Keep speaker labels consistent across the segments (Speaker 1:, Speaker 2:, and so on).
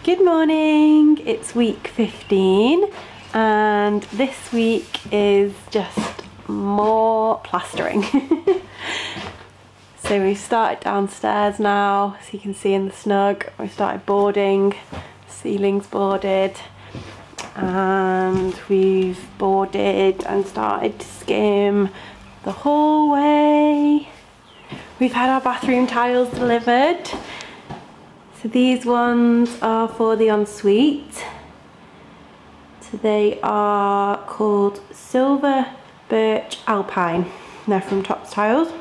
Speaker 1: Good morning, it's week 15 and this week is just more plastering. So we've started downstairs now, so you can see in the snug. We started boarding, ceiling's boarded, and we've boarded and started to skim the hallway. We've had our bathroom tiles delivered. So these ones are for the ensuite. So they are called Silver Birch Alpine. They're from Tops Tiles.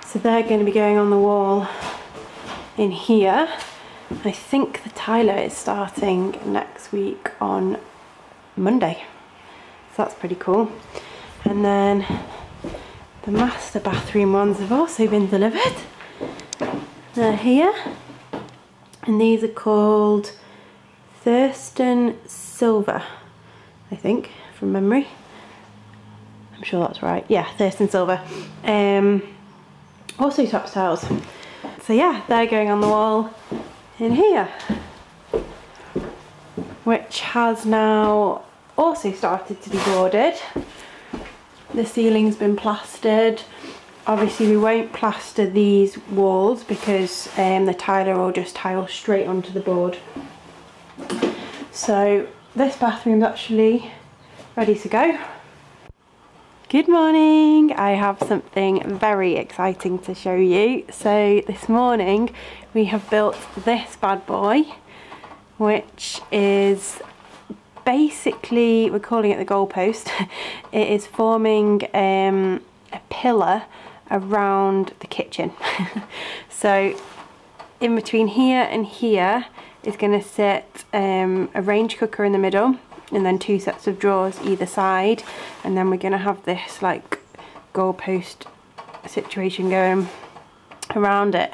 Speaker 1: So they're going to be going on the wall in here. I think the tiler is starting next week on Monday. So that's pretty cool. And then the master bathroom ones have also been delivered. They're here. And these are called Thurston Silver, I think, from memory. I'm sure that's right. Yeah, Thurston Silver. Also Tops Tiles. So yeah, they're going on the wall in here, which has now also started to be boarded. The ceiling's been plastered. Obviously we won't plaster these walls because the tiler will just tile straight onto the board. So this bathroom's actually ready to go. Good morning, I have something very exciting to show you. So this morning we have built this bad boy, which is basically, we're calling it the goalpost. It is forming a pillar around the kitchen. So in between here and here is going to sit a range cooker in the middle, and then two sets of drawers either side, and then we're going to have this like goalpost situation going around it.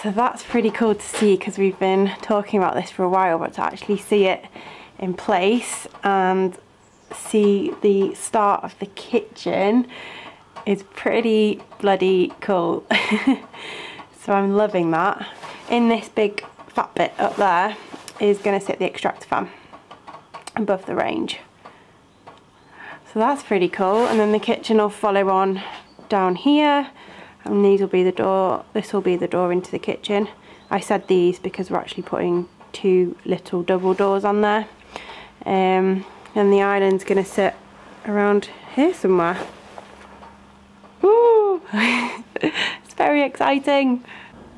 Speaker 1: So that's pretty cool to see, because we've been talking about this for a while, but to actually see it in place and see the start of the kitchen is pretty bloody cool. So I'm loving that. In this big fat bit up there is going to sit the extractor fan above the range. So that's pretty cool. And then the kitchen will follow on down here, and these will be the door. This will be the door into the kitchen. I said these because we're actually putting two little double doors on there. And the island's going to sit around here somewhere. Woo! It's very exciting.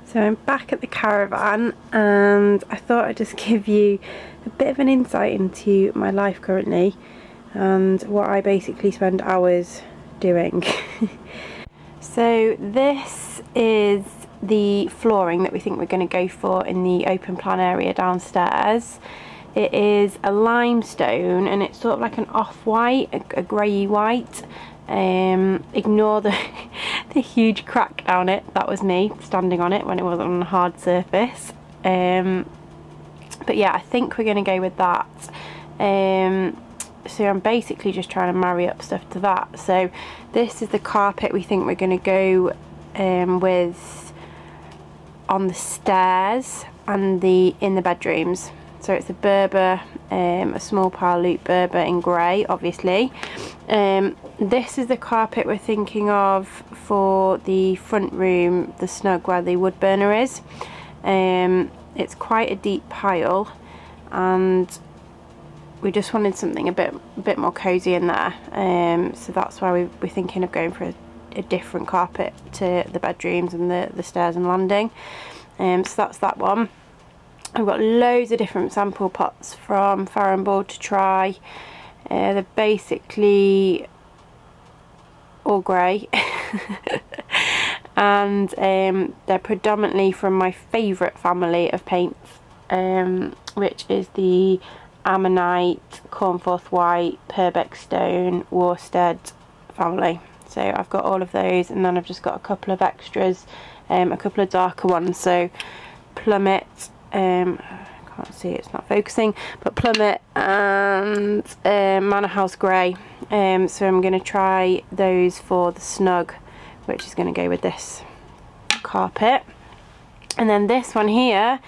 Speaker 1: So I'm back at the caravan, and I thought I'd just give you a bit of an insight into my life currently and what I basically spend hours doing. So this is the flooring that we think we're going to go for in the open plan area downstairs. It is a limestone, and it's sort of like an off-white, a grey white. Ignore the huge crack down it. That was me standing on it when it wasn't on a hard surface. But yeah, I think we're going to go with that. So I'm basically just trying to marry up stuff to that. So this is the carpet we think we're going to go with on the stairs and in the bedrooms. So it's a Berber, a small pile loop Berber in grey, obviously. This is the carpet we're thinking of for the front room, the snug where the wood burner is. It's quite a deep pile, and we just wanted something a bit more cosy in there. So that's why we're thinking of going for a different carpet to the bedrooms and the stairs and landing. So that's that one. I've got loads of different sample pots from Farrow & Ball to try. They're basically all grey. And they're predominantly from my favourite family of paints, which is the Ammonite, Cornforth White, Purbeck Stone, Worsted family. So I've got all of those, and then I've just got a couple of extras, a couple of darker ones. So Plummet, I can't see, it's not focusing, but Plummet and Manor House Grey. So I'm going to try those for the snug, which is going to go with this carpet. And then this one here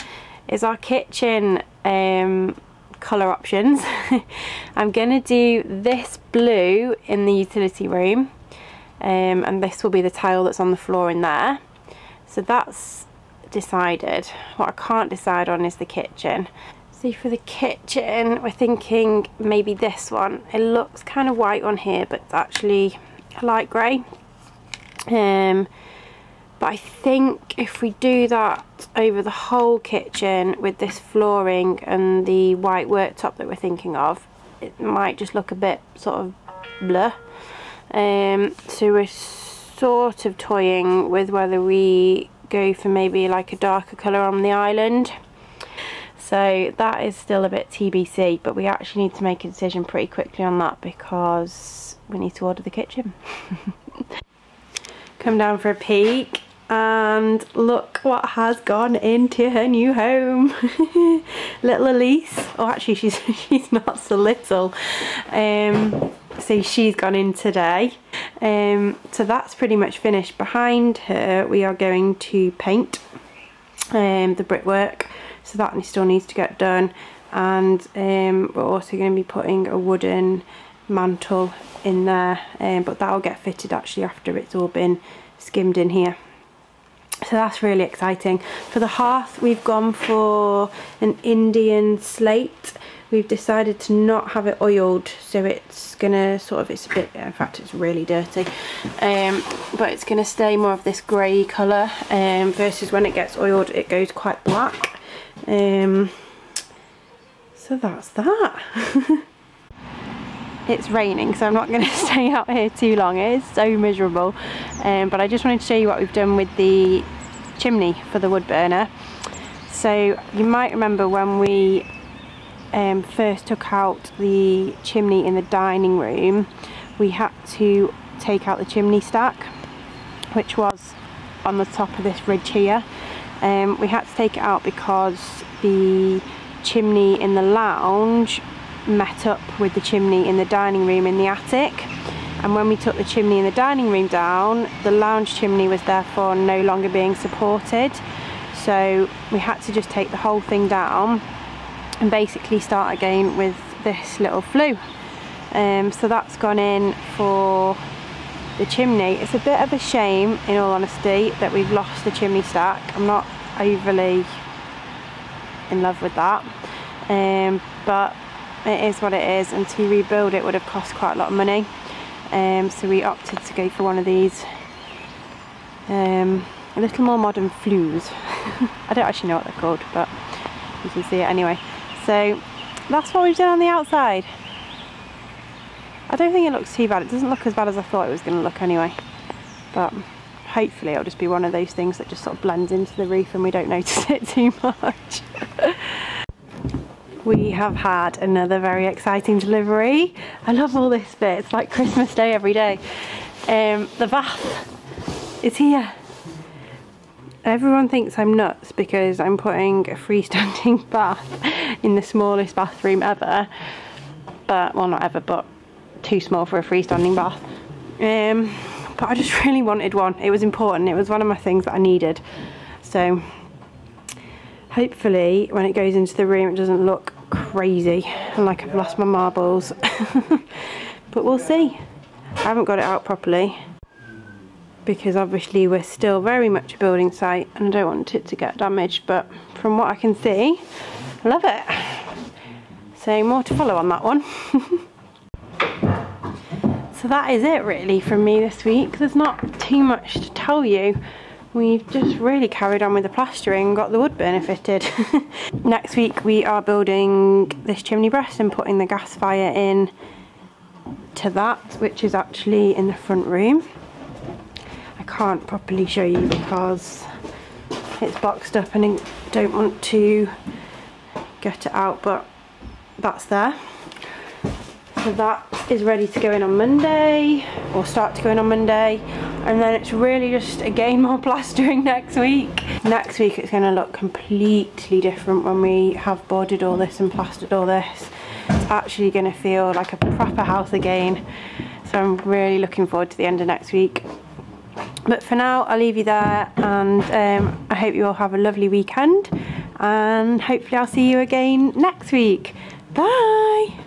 Speaker 1: is our kitchen colour options. I'm gonna do this blue in the utility room, and this will be the tile that's on the floor in there. So that's decided. What I can't decide on is the kitchen. So for the kitchen, we're thinking maybe this one. It looks kind of white on here, but it's actually a light grey. But I think if we do that over the whole kitchen with this flooring and the white worktop that we're thinking of, it might just look a bit sort of blur. So we're sort of toying with whether we go for maybe like a darker colour on the island. So that is still a bit TBC, but we actually need to make a decision pretty quickly on that because we need to order the kitchen. Come down for a peek and look what has gone into her new home. Little Elise. Oh, actually she's not so little. So she's gone in today. So that's pretty much finished. Behind her we are going to paint the brickwork, so that still needs to get done, and we're also going to be putting a wooden mantle in there, but that'll get fitted actually after it's all been skimmed in here. So that's really exciting. For the hearth we've gone for an Indian slate. We've decided to not have it oiled, so it's gonna sort of, it's a bit, in fact it's really dirty, but it's gonna stay more of this grey colour, versus when it gets oiled it goes quite black. So that's that. It's raining, so I'm not going to stay out here too long. It is so miserable, but I just wanted to show you what we've done with the chimney for the wood burner. So you might remember when we first took out the chimney in the dining room, we had to take out the chimney stack, which was on the top of this ridge here. We had to take it out because the chimney in the lounge met up with the chimney in the dining room in the attic, and when we took the chimney in the dining room down, the lounge chimney was therefore no longer being supported, so we had to just take the whole thing down and basically start again with this little flue. So that's gone in for the chimney. It's a bit of a shame, in all honesty, that we've lost the chimney stack. I'm not overly in love with that, but it is what it is, and to rebuild it would have cost quite a lot of money. So we opted to go for one of these a little more modern flues. I don't actually know what they're called, but you can see it anyway. So that's what we've done on the outside. I don't think it looks too bad. It doesn't look as bad as I thought it was going to look anyway, but hopefully it'll just be one of those things that just sort of blends into the roof and we don't notice it too much. We have had another very exciting delivery. I love all this bit. It's like Christmas Day every day. The bath is here. Everyone thinks I'm nuts because I'm putting a freestanding bath in the smallest bathroom ever. But, well, not ever, but too small for a freestanding bath. But I just really wanted one. It was important. It was one of my things that I needed. So hopefully when it goes into the room it doesn't look crazy and like I've lost my marbles. But we'll see. I haven't got it out properly because obviously we're still very much a building site and I don't want it to get damaged, but from what I can see, I love it. So more to follow on that one. So that is it really from me this week. There's not too much to tell you. We've just really carried on with the plastering and got the wood burner fitted. Next week we are building this chimney breast and putting the gas fire in to that, which is actually in the front room. I can't properly show you because it's boxed up and I don't want to get it out, but that's there. So that is ready to go in on Monday, or start to go in on Monday, and then it's really just again more plastering next week. Next week it's going to look completely different when we have boarded all this and plastered all this. It's actually going to feel like a proper house again, so I'm really looking forward to the end of next week. But for now, I'll leave you there, and I hope you all have a lovely weekend, and hopefully I'll see you again next week. Bye!